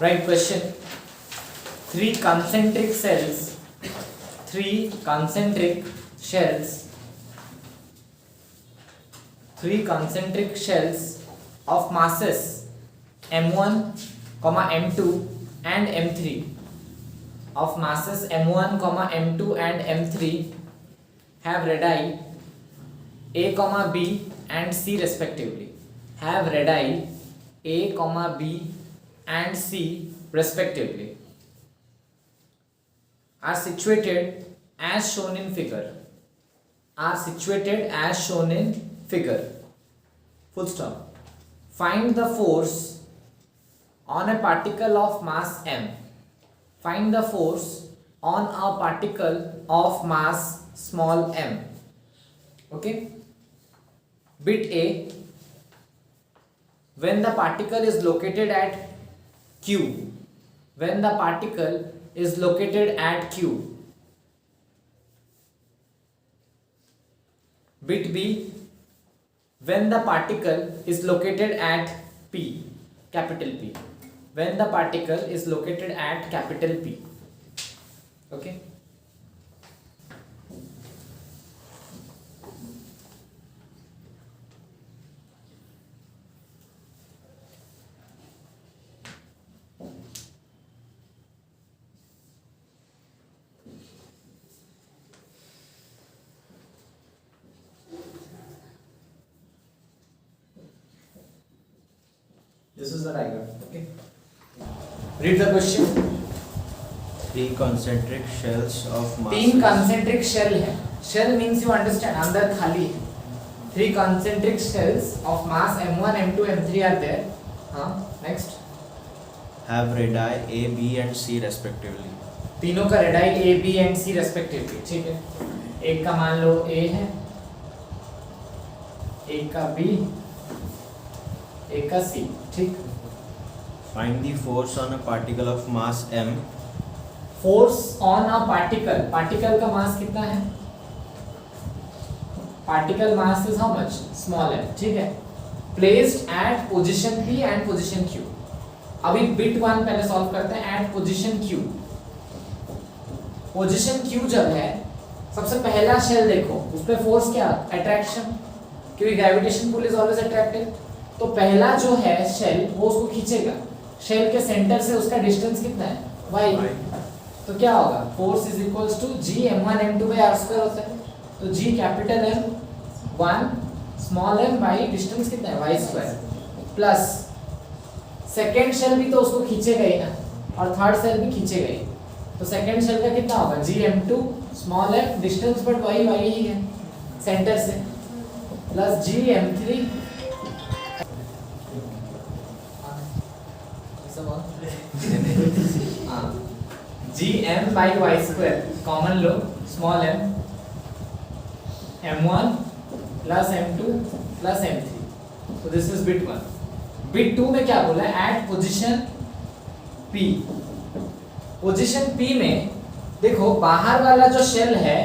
Right question. Three concentric shells of masses m1, m2 and m3 of masses m1, m2 and m3 have radii a, b and c respectively. Have radii a, b and c respectively. Are situated as shown in figure. Full stop. Find the force on a particle of mass m. Find the force on a particle of mass small m. Okay. Bit A. When the particle is located at Q. When the particle is located at Q. Bit B. When the particle is located at P, capital P. When the particle is located at capital P. Okay. This is the diagram. Okay. Read the question. Three concentric shells of mass. तीन concentric shell है. Shell means you understand अंदर खाली है. Three concentric shells of mass m1, m2, m3 are there. हाँ. Next. Have radii A, B and C respectively. तीनों का radii A, B and C respectively. ठीक है. एक का मान लो A है. एक का B. एक का C. ठीक. Find the force on a particle of mass m. Force on a particle. Particle का mass कितना है? Particle mass is how much? Small m. ठीक है. Placed at position P and position Q. अभी bit 1 पहले solve करते हैं. At position Q. Position Q जब है, सबसे पहला shell देखो. उस पे force क्या? Attraction. क्योंकि gravitation pull is always attractive. तो पहला जो है शेल वो उसको खींचेगा. शेल के सेंटर से उसका डिस्टेंस कितना है? y. तो क्या होगा? Force is equals to g m1 m2 by r square होता है. तो g capital M1 small m by distance कितना है? y square plus second shell भी तो उसको खींचेगा ही ना, और थर्ड शेल भी खींचेगा ही. तो सेकेंड शेल का कितना होगा? g m2 small m distance but y ही है सेंटर से, plus g m3 G M by Y square common लो, small m m1 plus m2 plus m3. तो दिस इज बिट 1. बिट 2 में क्या बोला है? At position P. Position P में देखो बाहर वाला जो शेल है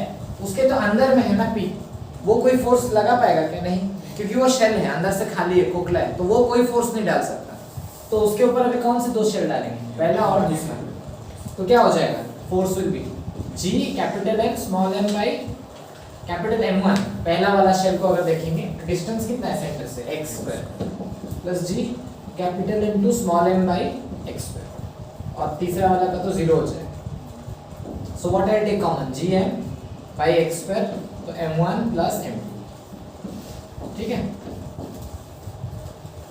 उसके तो अंदर में है ना P. वो कोई फोर्स लगा पाएगा क्या? नहीं, क्योंकि वो शेल है अंदर से खाली है, खोखला है, तो वो कोई फोर्स नहीं डाल सकता. तो उसके ऊपर अभी कौन से दो शेल डालेंगे? पहला और दूसरा. तो क्या हो जाएगा? Force will be g capital M small m by capital M1. पहला वाला शेल को अगर देखेंगे डिस्टेंस कितना है सेंटर से? x square plus g capital M2 small m by x square, और तीसरा वाला का तो जीरो हो जाएगा. So what I take common? gm by x square, तो m1 प्लस m2. ठीक है,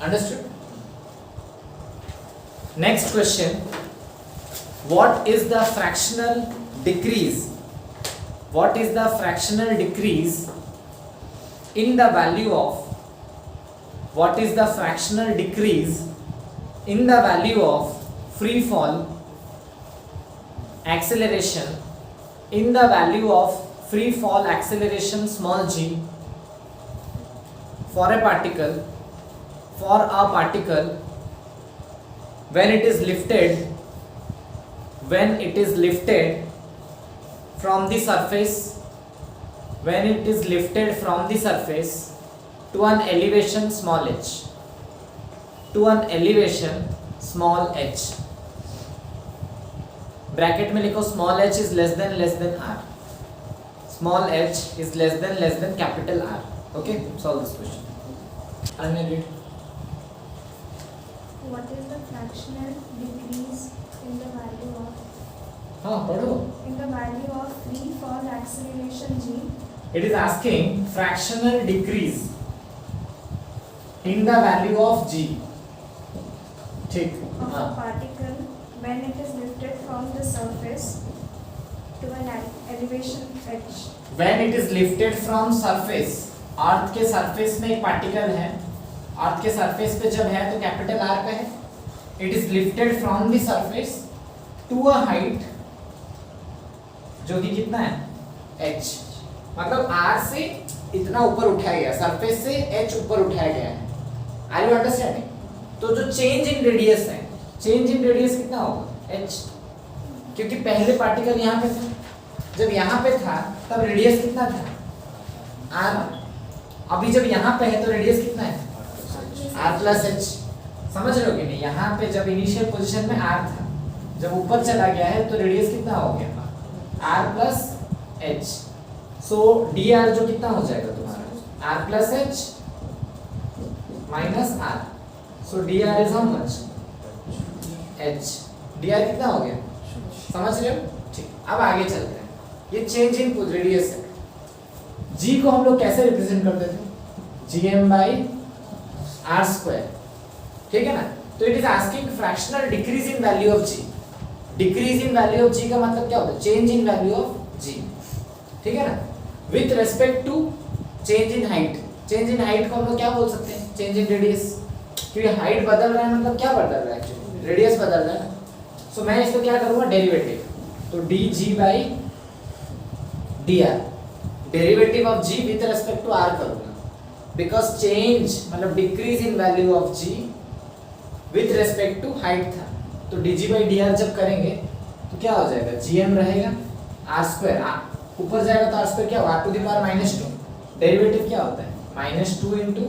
understood. Next question. What is the fractional decrease? What is the fractional decrease in the value of? What is the fractional decrease in the value of free fall acceleration? In the value of free fall acceleration small g for a particle when it is lifted from the surface to an elevation small h, bracket में लिखो small h is less than r, small h is less than capital R. Okay, solve this question. Ananya read. What is the fractional decrease in the value of हाँ पढ़ो. free fall acceleration g It is asking fractional decrease in the value of g. ठीक. of हाँ. a particle when it is lifted from the surface to an elevation h. When it is lifted from surface, अर्थ के surface में एक particle है, अर्थ के surface पे जब है तो कैपिटल R पे है. It is lifted from the surface to a height जो कि कितना है h, मतलब R से इतना ऊपर उठाया गया, सरफेस से h ऊपर उठाया गया है. Are you understanding? तो जो चेंज इन रेडियस है, चेंज इन रेडियस कितना होगा h, क्योंकि पहले पार्टिकल यहाँ पे था, जब यहाँ पे था तब रेडियस कितना था r, अभी जब यहाँ पे है तो रेडियस कितना है r प्लस h. समझ रहे हो कि नहीं? यहाँ पे जब इनिशियल पोजीशन में r था, जब ऊपर चला गया है तो रेडियस कितना हो गया r प्लस h. सो dr जो कितना हो जाएगा तुम्हारा r plus h minus r. So dr is how much h. dr कितना हो गया? समझ रहे हो? ठीक. अब आगे चलते हैं. ये चेंज इन रेडियस है. g को हम लोग कैसे रिप्रेजेंट करते थे? gm by r square. ठीक है ना? तो it is asking fractional decrease in value of g. Decrease in value of g का मतलब क्या होता है? Change in value of g. ठीक है ना? With respect to change in height. Change in height को हम लोग क्या बोल सकते हैं? Change in radius. क्योंकि हाइट बदल रहा है मतलब क्या बदल रहा है? एक्चुअली रेडियस बदल रहा है. सो मैं इसको क्या करूंगा? डेरिवेटिव. तो dg by dr, derivative of g with respect to r करूंगा, बिकॉज चेंज मतलब decrease in value of g with respect to height था. तो dg बाई dr जब करेंगे तो क्या हो जाएगा? gm रहेगा r स्क्वायर, ऊपर जाएगा तो r स्क्वायर क्या होगा? r to the power minus two. Derivative क्या होता है? Minus two into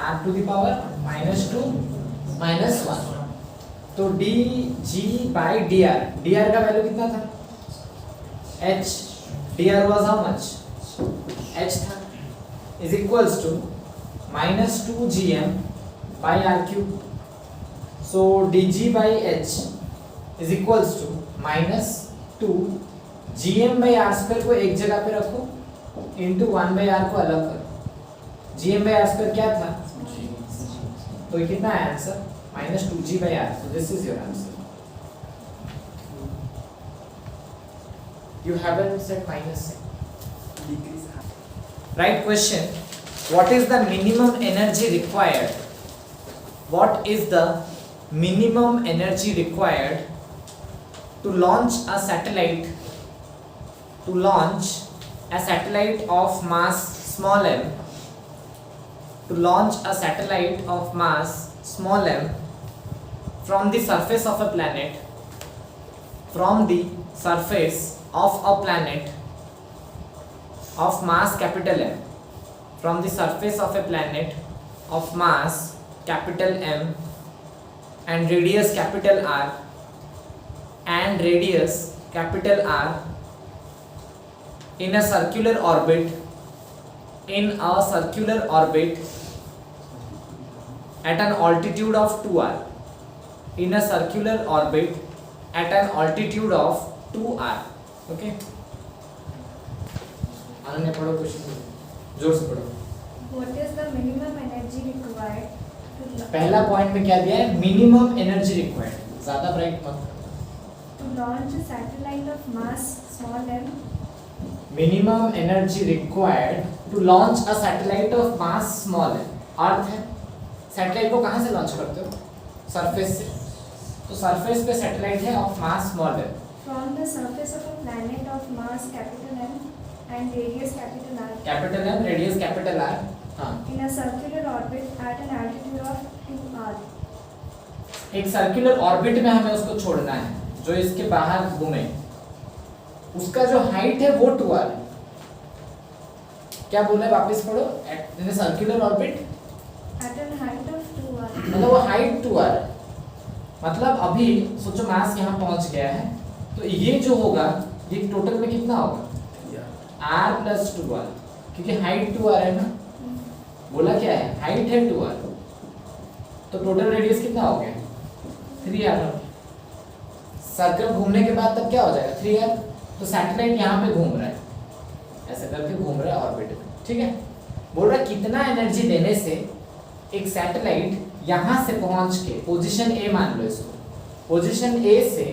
r to the power minus two minus one. तो dg बाई dr, dr का वैल्यू कितना था? h. dr was how much? h था, is equals to minus 2 gm by r cube. So dg by h is equals to minus 2 gm by r square को एक जगह पे रखो into 1 by r को अलग करो. gm by r square क्या था? तो ये कितना है answer? minus 2g by r. So this is your answer. You haven't said minus. Right question. What is the minimum energy required? What is the minimum energy required to launch a satellite? To launch a satellite of mass small m. To launch a satellite of mass small m from the surface of a planet. From the surface of a planet of mass capital M, from the surface of a planet of mass capital M and radius capital R, and radius capital R in a circular orbit, in a circular orbit at an altitude of 2r, in a circular orbit at an altitude of 2r. Okay, Ananya पढ़ो question, जोर से पढ़ो. What is the minimum energy required to पहला point में क्या दिया है? Minimum energy required. ज्यादा ब्राइट मत. to launch a satellite of mass small m minimum energy required to launch a satellite of mass small m. Earth है, satellite को कहाँ से लॉन्च करते हो? सरफेस से. तो सरफेस पे सैटेलाइट है of mass small m. from the surface of a planet of mass capital M and radius capital R. Capital M, radius capital R. हाँ. In a circular orbit at an altitude of 2r. एक circular orbit में हमें उसको छोड़ना है जो इसके बाहर घूमे. उसका जो हाइट है वो 2r है. क्या बोल रहे? वापस पढ़ो. In circular orbit At an height of 2r. मतलब वो हाइट 2r है. मतलब अभी सोचो मास यहाँ पहुंच गया है तो ये जो होगा ये टोटल में कितना होगा r प्लस 2r, क्योंकि हाइट 2r है ना, बोला क्या है हाइट है 2r, तो टोटल रेडियस कितना हो गया 3r। सर्कल घूमने के बाद तब क्या हो जाएगा 3r। तो सैटेलाइट यहाँ पे घूम रहा है, ऐसा करके घूम रहा है ऑर्बिट में, ठीक है। बोल रहा है कितना एनर्जी देने से एक सैटेलाइट यहाँ से पहुंच के पोजीशन ए, मान लो इसको, पोजीशन ए से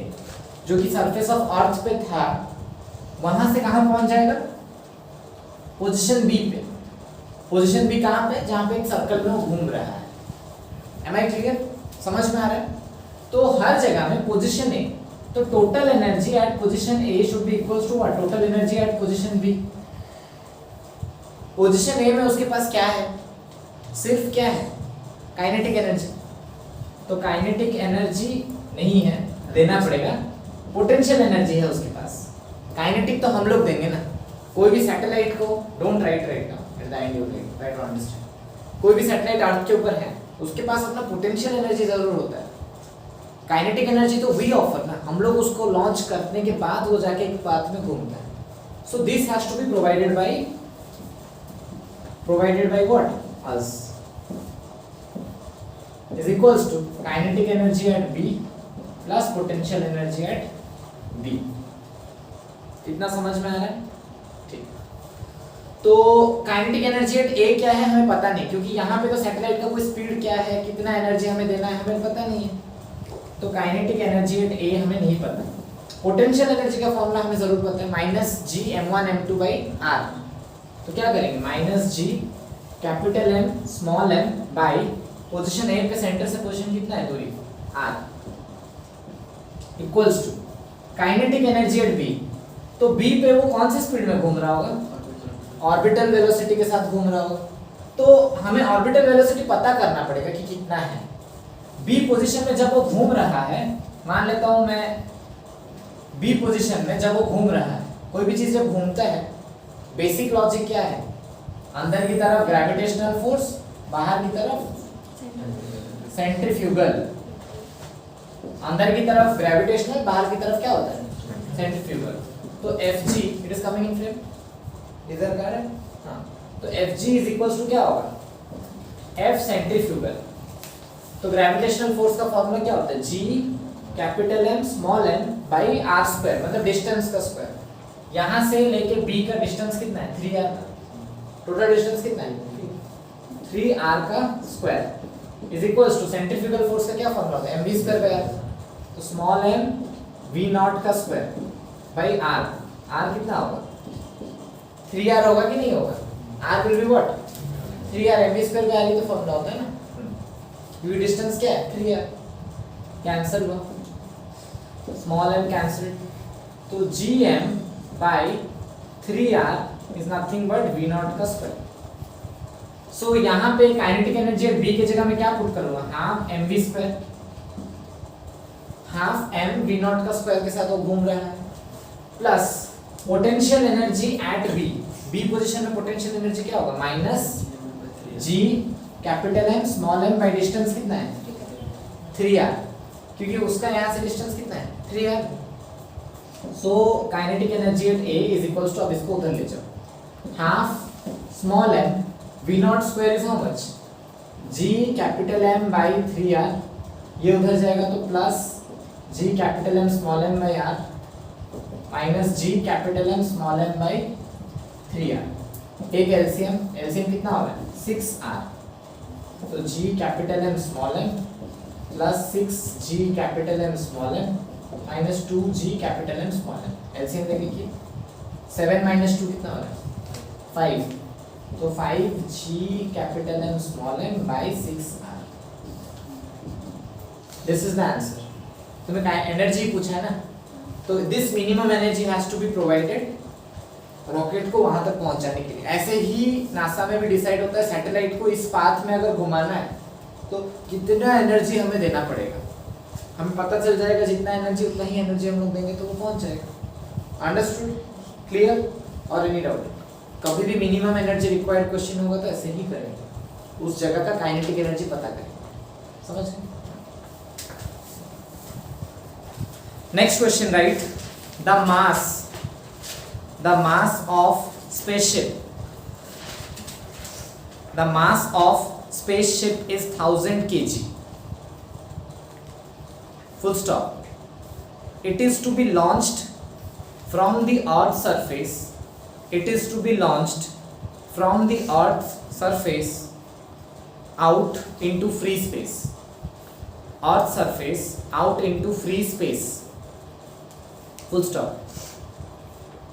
जो कि सरफेस ऑफ अर्थ पे था वहां से कहां पहुंच जाएगा पोजीशन बी पे। पोजीशन बी कहां पे, जहां पे एक सर्कल में वो घूम रहा है। एम आई क्लियर, समझ में आ रहा है। तो हर जगह में पोजीशन ए, तो total energy at position A should be equals to what, total energy at position B. Position A में उसके पास क्या है, सिर्फ क्या है काइनेटिक एनर्जी, तो काइनेटिक एनर्जी नहीं है, देना पड़ेगा पोटेंशियल एनर्जी है उसके पास। काइनेटिक तो हम लोग देंगे ना, कोई भी सैटेलाइट को, don't write right now at the end you write to understand, कोई भी सैटेलाइट अर्थ के ऊपर है उसके पास अपना पोटेंशियल एनर्जी जरूर होता है। काइनेटिक एनर्जी तो वी ऑफर ना, हम लोग उसको लॉन्च करने के बाद वो जाके एक पाथ में घूमता है। So this has to be provided by what us is equals to kinetic energy at B plus potential energy at B। इतना समझ में आ रहा है, ठीक। तो काइनेटिक एनर्जी एट ए क्या है हमें पता नहीं, क्योंकि यहाँ पे तो सैटेलाइट का कोई स्पीड क्या है, कितना एनर्जी हमें देना है हमें पता नहीं है, तो काइनेटिक एनर्जी एट ए हमें नहीं पता। पोटेंशियल एनर्जी का फॉर्मूला हमें जरूर पता है, minus ji m1 m2 by R. तो क्या करेंगे, minus G capital M small m by position A पे सेंटर से पोजीशन कितना है दूरी r equals to kinetic energy at b। तो b पे वो कौन सी स्पीड में घूम रहा होगा, ऑर्बिटल वेलोसिटी के साथ घूम रहा होगा। तो हमें ऑर्बिटल वेलोसिटी पता करना पड़ेगा कि कितना है। b पोजीशन में जब वो घूम रहा है, मान लेता हूं मैं b पोजीशन में जब वो घूम रहा है, कोई भी चीज जब घूमता है बेसिक लॉजिक क्या है, अंदर की तरफ ग्रेविटेशनल फोर्स, बाहर की तरफ सेंट्रीफ्यूगल। अंदर की तरफ ग्रेविटेशनल, बाहर की तरफ क्या होता है सेंट्रीफ्यूगल। तो Fg it is coming in frame, इधर का है हां, तो Fg इज इक्वल्स टू क्या होगा F सेंट्रीफ्यूगल। तो ग्रेविटेशनल फोर्स का फार्मूला क्या होता है, G capital M small m by r square, मतलब डिस्टेंस का स्क्वायर। यहां से लेके B का डिस्टेंस कितना है 3r का, टोटल डिस्टेंस कितना है 3r का square is equals to centrifugal force का क्या फार्मूला होता है mv स्क्वायर बाय r। तो स्मॉल m v नॉट का स्क्वायर बाय r, r कितना होगा 3r होगा कि नहीं होगा, r will be what 3r, mv square by r ही तो फार्मूला होता है ना, क्योंकि डिस्टेंस क्या है 3r, कैंसिल हुआ, स्मॉल m कैंसिल, तो gm by 3r is nothing but v not का स्क्वायर। सो यहाँ पे काइनेटिक एनर्जी v की जगह मैं क्या पुट करूंगा, half mv square, half m v not का स्क्वायर के साथ वो घूम रहा है, plus potential energy at b position में पोटेंशियल एनर्जी क्या होगा minus g capital M small m by distance कितना है 3r, क्योंकि उसका यहाँ से डिस्टेंस कितना है 3r। So kinetic energy at a is equals to, अब इसको उधर ले जाओ, half small m v not square is how much g capital M by 3r, ये उधर जाएगा तो plus g capital M small m by r minus g capital M small m by 3r। एक एलसीएम कितना हो रहा है 6r, तो g capital M small m plus 6g capital M small m minus 2g capital M small m। LCM देखिए 7 minus 2 कितना हो रहा है 5, तो 5g capital M small m by 6r। This is the answer. तुम्हें energy पूछा है ना, तो this minimum energy has to be provided rocket को वहां तक पहुंचाने के लिए। ऐसे ही नासा में भी डिसाइड होता है सैटेलाइट को इस पाथ में अगर घुमाना है तो कितना एनर्जी हमें देना पड़ेगा, हमें पता चल जाएगा जितना एनर्जी उतना ही एनर्जी हम लोग देंगे तो वो पहुंच जाएगा। अंडरस्टूड, क्लियर और एनी डाउट? कभी भी मिनिमम एनर्जी रिक्वायर्ड क्वेश्चन होगा तो ऐसे ही करेंगे, उस जगह का काइनेटिक एनर्जी पता करेंगे। समझ गए? Next question right, the mass of spaceship is 1000 kg. Full stop. It is to be launched from the earth's surface. It is to be launched from the earth's surface out into free space. Earth's surface out into free space. Full stop.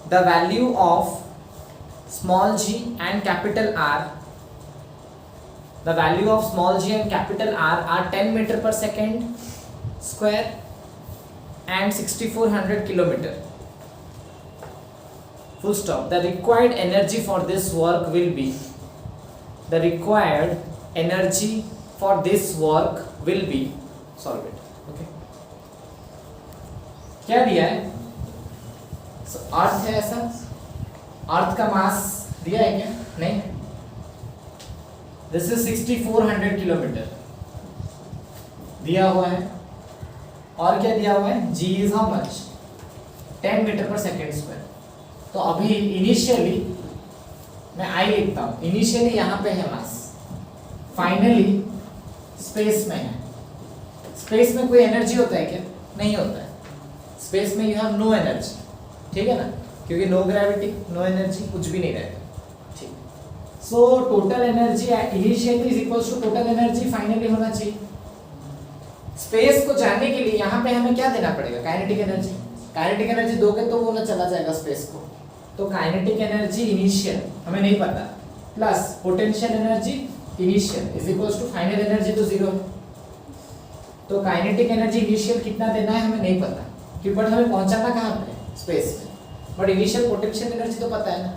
The value of small g and capital R. The value of small g and capital R are 10 meter per second square and 6400 kilometer. Full stop. The required energy for this work will be, the required energy for this work will be, solve it. Okay. क्या दिया है? अर्थ है ऐसा, अर्थ का मास दिया है क्या? नहीं. दिस इज 6400 किलोमीटर दिया हुआ है. और क्या दिया हुआ है? g is how much? 10 metre per second square. तो अभी इनिशियली मैं i लिखता हूं. इनिशियली यहाँ पे है मास, फाइनली स्पेस में है. स्पेस में कोई एनर्जी होता है क्या? नहीं होता है. स्पेस में यू हैव नो एनर्जी. ठीक है ना, क्योंकि नो ग्रेविटी, नो एनर्जी, कुछ भी नहीं रहेगा. ठीक. So total energy initially is equals to total energy finally होना चाहिए. स्पेस को जानने के लिए यहाँ पे हमें क्या देना पड़ेगा? Kinetic energy. काइनेटिक एनर्जी दोगे तो वो ना चला जाएगा स्पेस को. तो काइनेटिक एनर्जी इनिशियल हमें नहीं पता, plus potential energy initial is equals to final energy तो जीरो है. तो काइनेटिक एनर्जी इनिशियल कितना देना है हमें नहीं पता, क्योंकि बट हमें पहुंचाना कहाँ पे? स्पेस में. बट इनिशियल पोटेंशियल एनर्जी तो पता है ना,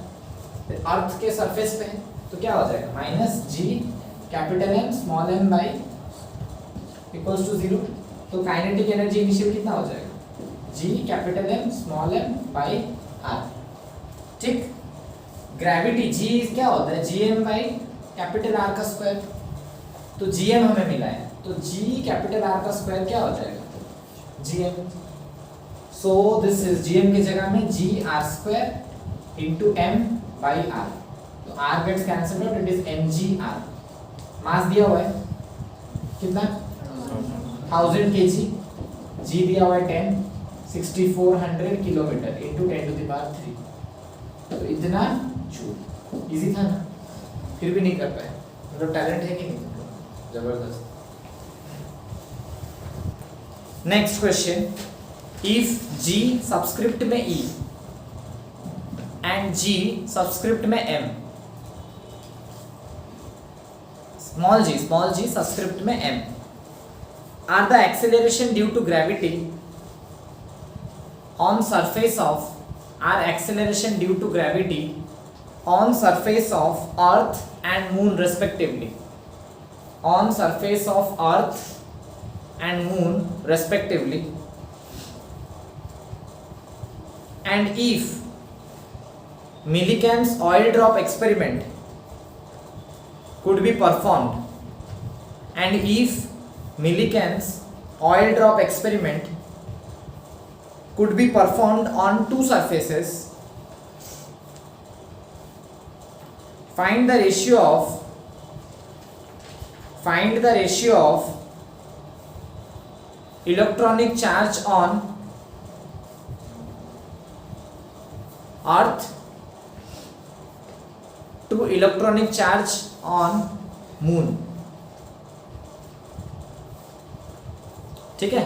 अर्थ के सरफेस पे है. तो क्या हो जाएगा? Minus G capital M small M by equals to zero. तो काइनेटिक एनर्जी इनिशियल कितना हो जाएगा? G capital M small M by R. ठीक. ग्रेविटी जी क्या होता है? G M by capital R का स्क्वायर. तो जी एम हमें मिला है, तो जी कैपिटल आर का स्क्वायर क्या हो जाएगा? G M. So this is G M की जगह में G R square into M by R. तो R gets cancelled out, it is M G R. Mass दिया हुआ है कितना? 1000 kg. जी दिया हुआ है 10, 6400 kilometre into 10 to the power 3. तो इतना जूल. इजी था ना? फिर भी नहीं कर पाए. मतलब टैलेंट है कि नहीं? जबरदस्त. Next question. If g subscript में e एंड g सबस्क्रिप्ट में m, स्मॉल g सबस्क्रिप्ट में m are the acceleration due to gravity on surface of earth and moon respectively. On surface of earth and moon respectively. And if Millikan's oil drop experiment could be performed, and if Millikan's oil drop experiment could be performed on two surfaces, find the ratio of electronic charge on earth to electronic charge on moon. ठीक है.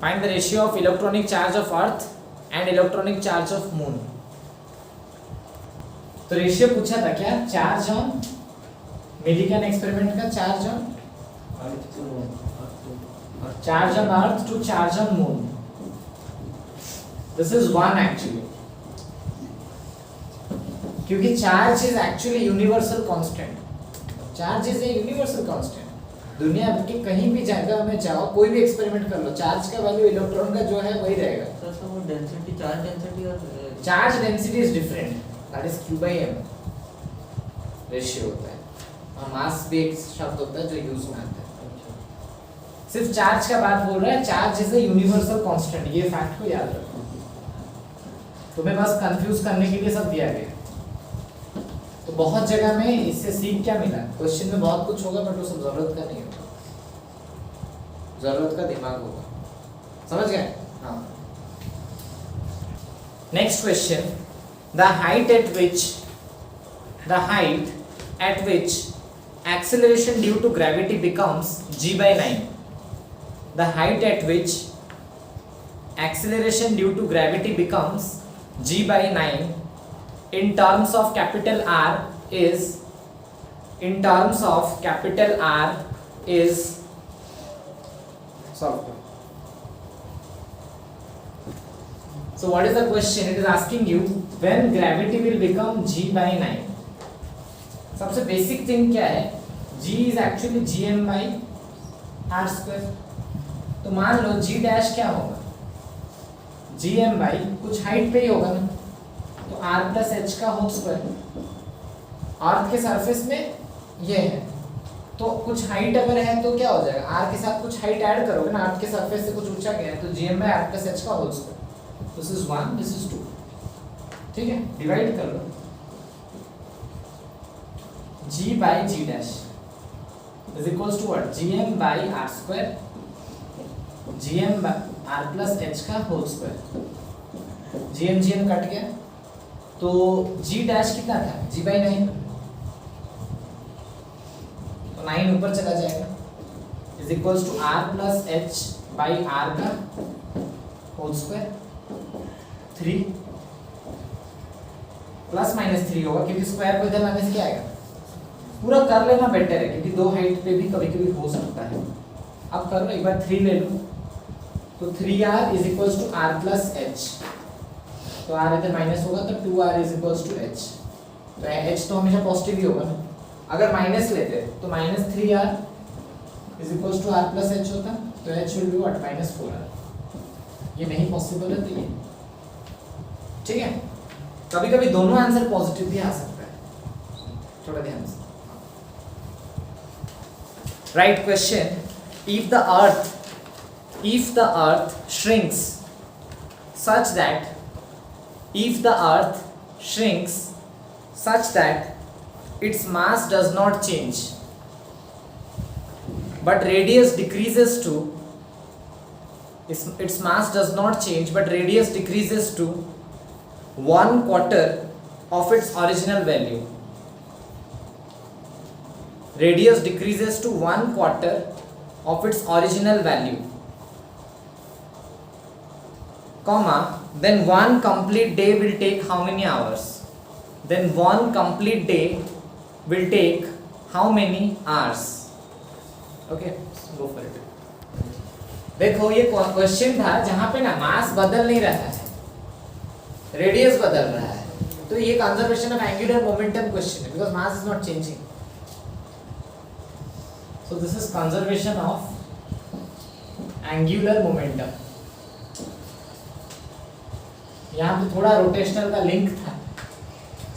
Find the ratio of electronic charge of earth and electronic charge of moon. तो ratio पूछा था क्या? Charge on Millikan experiment का charge on earth to charge on moon. This is 1 actually, क्योंकि charge is actually universal constant. Charge is a universal constant. दुनिया के कहीं भी जगह में जाओ, कोई भी एक्सपेरिमेंट कर लो, चार्ज का वैल्यू इलेक्ट्रॉन का जो है वही रहेगा. सर वो डेंसिटी, चार्ज डेंसिटी और charge density is different. That is Q by m ratio होता है. और मास भी एक शब्द होता है जो यूज में आता है. सिर्फ चार्ज का बात बोल रहा है. Charge is a universal constant. ये फैक्ट को याद रखो. तुम्हें बस कंफ्यूज करने के लिए सब दिया गया है। तो बहुत जगह में इससे सीख क्या मिला, क्वेश्चन में बहुत कुछ होगा बट वो सब जरूरत का नहीं होगा, जरूरत का दिमाग होगा, समझ गए? हाँ। Next question, the height at which acceleration due to gravity becomes g by 9. The height at which acceleration due to gravity becomes g by 9 in terms of capital R is solved. So what is the question? It is asking you when gravity will become g by 9. सबसे basic thing क्या है, g is actually gm by r square. तो मान लो g dash क्या होगा, gm by कुछ height पे ही होगा ना, तो r plus h का होल स्क्वायर। अर्थ के सरफेस में ये है, तो कुछ हाइट अगर है तो क्या हो जाएगा, r के साथ कुछ हाइट ऐड करोगे ना, अर्थ के सरफेस से कुछ ऊंचा गया है तो gm by r plus h का whole square. This is 1, this is 2, ठीक है, डिवाइड कर लो, g by g dash is equals to what, gm by r square, gm by r plus h का होल स्क्वायर, gm कट गया तो g dash कितना था, g by 9, तो 9 ऊपर चला जाएगा, is equals to r plus h by r का होल स्क्वायर, 3 प्लस माइनस 3 होगा क्योंकि स्क्वायर को इधर लाने से क्या आएगा, पूरा कर लेना बेटर है क्योंकि दो हाइट पे भी कभी कभी हो सकता है। अब करो एक बार 3 ले लो, तो 3r is equals to r plus h, तो r इधर माइनस होगा तो 2r is equals to h, तो h तो हमेशा पॉजिटिव ही होगा ना, अगर माइनस लेते तो minus 3r is equals to r plus h होता, तो h will be what, minus 4r। ये नहीं पॉसिबल है तो ये ठीक है, कभी कभी दोनों आंसर पॉजिटिव भी आ सकता है, थोड़ा ध्यान से। Right question, if the earth shrinks such that its mass does not change but radius decreases to its mass does not change but radius decreases to 1/4 of its original value, radius decreases to 1/4 of its original value, comma, then one complete day will take how many hours? Then one complete day will take how many hours? Okay, go for it. देखो ये question था जहां पे ना मास बदल नहीं रहा है, रेडियस बदल रहा है, तो ये conservation of angular momentum question है because mass is not changing. So this is conservation of angular momentum. यहाँ पे थोड़ा रोटेशनल का लिंक था।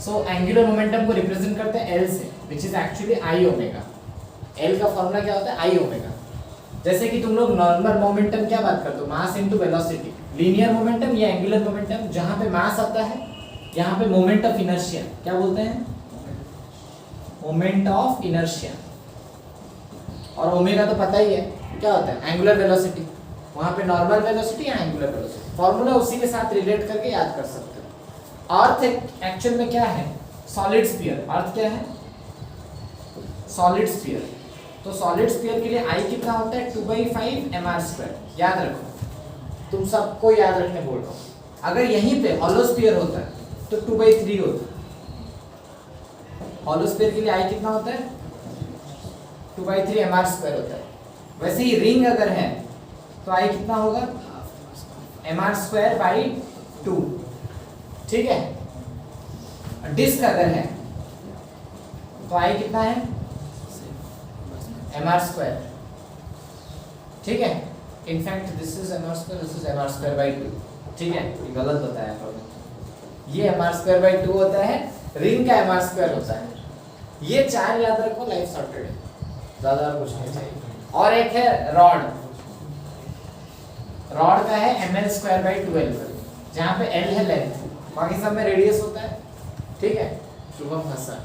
So angular momentum को रिप्रेजेंट करते हैं L से, which is actually I omega. L का फॉर्मूला क्या होता है, I ओमेगा। जैसे कि तुम लोग नॉर्मल मोमेंटम क्या बात करते हो, mass into velocity. Linear momentum या एंगुलर मोमेंटम, जहाँ पे मास आता है यहाँ पे मोमेंट ऑफ इनर्शिया क्या बोलते हैं, मोमेंट ऑफ इनर्शिया। और ओमेगा तो पता ही है क्या होता है, एंगुलर वेलोसिटी। वहाँ पे नॉर्मल वेलोसिटी या एंगुलर वेलोसिटी, फॉर्मूला उसी के साथ रिलेट करके याद कर सकते हो। अर्थ एक्चुअल में क्या है, सॉलिड स्फीयर। अर्थ क्या है, सॉलिड स्फीयर। तो सॉलिड स्फीयर के लिए आई कितना होता है, 2/5 mr²। याद रखो, तुम सबको याद रखने बोल रहा हूँ। अगर यहीं पे हॉलो स्फीयर होता है तो 2/3 होता है। हॉलो स्फीयर के लिए आई कितना होता है, 2/3 mr² होता है। वैसे ही रिंग अगर है तो आई कितना होगा, mr²/2, ठीक है। डिस्क अगर है तो आई कितना है, mr², ठीक है। In fact this is mr², this is mr²/2, ठीक है, ये गलत बताया था। ये mr²/2 होता है, रिंग का mr² होता है। ये 4 याद रखो, लाइफ सॉर्टेड है, ज्यादा कुछ नहीं चाहिए। और एक है रॉड। रॉड का है ml²/12, जहाँ पे l है लेंथ, बाकी सब में रेडियस होता है, ठीक है। शुभम फंसा,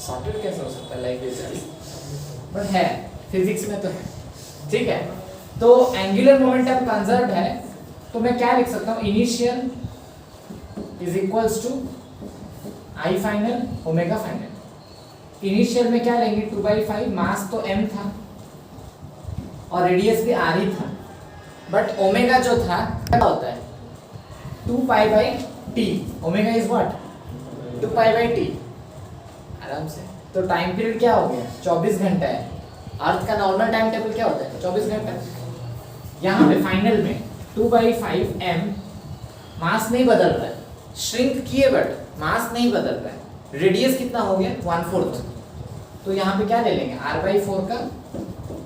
सॉर्टेड कैसे हो सकता है लाइक दिस, बट है फिजिक्स में तो है, ठीक है। तो एंगुलर मोमेंटम कंजर्व्ड है, तो मैं क्या लिख सकता हूँ, initial is equals to I final omega final. Initial में क्या लेंगे 2/5, मास तो m था और रेडियस भी r ही था, बट ओमेगा जो था क्या होता है 2π/t, omega is what 2π/t, आराम से। तो टाइम पीरियड क्या हो गया 24 घंटा है। अर्थ का नॉर्मल टाइम टेबल क्या होता है 24 घंटा। यहाँ पे फाइनल में 2/5 m, मास नहीं बदल रहा है, श्रिंक किए बट मास नहीं बदल रहा है। रेडियस कितना हो गया 1/4, तो यहाँ पे क्या ले लेंगे r/4 का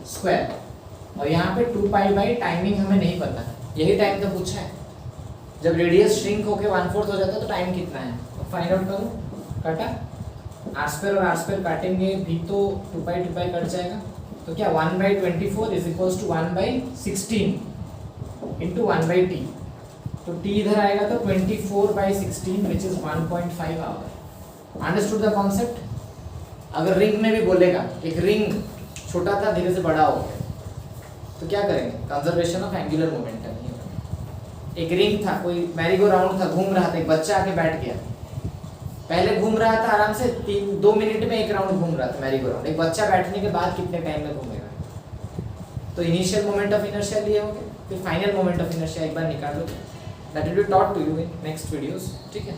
स्क्वायर, और यहाँ पे 2π टाइमिंग हमें नहीं पता, यही टाइम तो पूछा है। जब रेडियस श्रिंक होके 1/4 हो जाता है तो टाइम कितना है, तो फाइंड आउट करो। काटा r² और r² काटेंगे भी तो 2π कट जाएगा, तो क्या 1/24 is equals to 1/16 into 1/t, तो t इधर आएगा तो 24/16 which is 1.5 hour. Understood the concept. अगर रिंग में भी बोलेगा, एक रिंग छोटा था धीरे से बड़ा हो गया, तो क्या करेंगे कंजर्वेशन ऑफ एंगुलर मोमेंटम ही होगा। एक रिंग था, कोई मैरीगो राउंड था, घूम रहा था, एक बच्चा आके बैठ गया, पहले घूम रहा था आराम से 2 मिनट में एक राउंड घूम रहा था मैरीगो राउंड, एक बच्चा बैठने के बाद कितने टाइम में घूमेगा। तो इनिशियल मोमेंट ऑफ इनर्शिया लिए होंगे, फिर फाइनल मोमेंट ऑफ इनर्शिया एक बार निकाल लो, that will be taught to you in next videos, ठीक है।